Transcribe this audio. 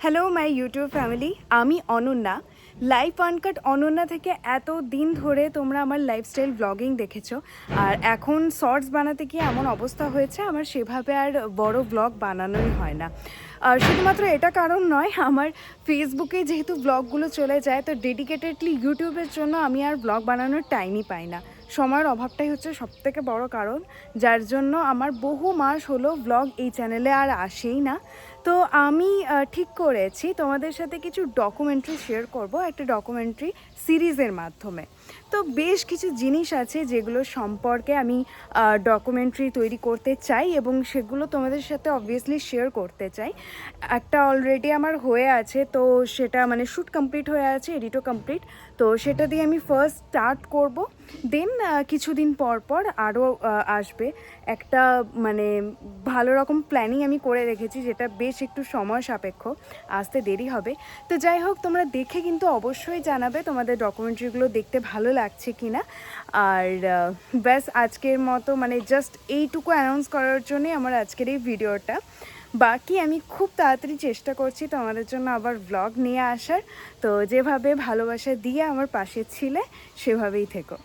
Hello my YouTube family, আমি Ananya. Life uncut Ananya থেকে এত দিন ধরে তোমরা আমার লাইফস্টাইল ব্লগিং দেখেছো, আর এখন শর্টস বানাতে গিয়ে এমন অবস্থা হয়েছে আমার সেভাবে আর বড় ব্লগ বানানোই হয় না। আর শুধুমাত্র এটা কারণ নয়, আমার ফেসবুকে যেহেতু ব্লগগুলো চলে যায়, তো ডেডিকেটেডলি ইউটিউবের জন্য আমি আর ব্লগ বানানোর টাইমই পাই না। সময়ের অভাবটাই হচ্ছে সবথেকে বড় কারণ, যার জন্য আমার বহু মাস হলো ব্লগ এই চ্যানেলে আর আসেই না। তো আমি ঠিক করেছি তোমাদের সাথে কিছু ডকুমেন্টারি শেয়ার করব, একটা ডকুমেন্টারি সিরিজের মাধ্যমে। তো বেশ কিছু জিনিস আছে যেগুলো সম্পর্কে আমি ডকুমেন্টারি তৈরি করতে চাই এবং সেগুলো তোমাদের সাথে অবভিয়াসলি শেয়ার করতে চাই। একটা অলরেডি আমার হয়ে আছে, তো সেটা মানে শ্যুট কমপ্লিট হয়ে আছে, এডিটও কমপ্লিট। তো সেটা দিয়ে আমি ফার্স্ট স্টার্ট করব, দেন কিছুদিন পর পর আরও আসবে। একটা মানে ভালো রকম প্ল্যানিং আমি করে রেখেছি, যেটা বেশ একটু সময় সাপেক্ষ, আসতে দেরি হবে। তো যাই হোক, তোমরা দেখে কিন্তু অবশ্যই জানাবে তোমাদের ডকুমেন্টারিগুলো দেখতে ভালো লাগছে কি না। আর ব্যাস আজকের মতো মানে জাস্ট এইটুকু অ্যানাউন্স করার জন্যই আমার আজকের এই ভিডিওটা। বাকি আমি খুব তাড়াতাড়ি চেষ্টা করছি তোমাদের জন্য আবার ব্লগ নিয়ে আসার। তো যেভাবে ভালোবাসা দিয়ে আমার পাশে ছিলে সেভাবেই থেকো।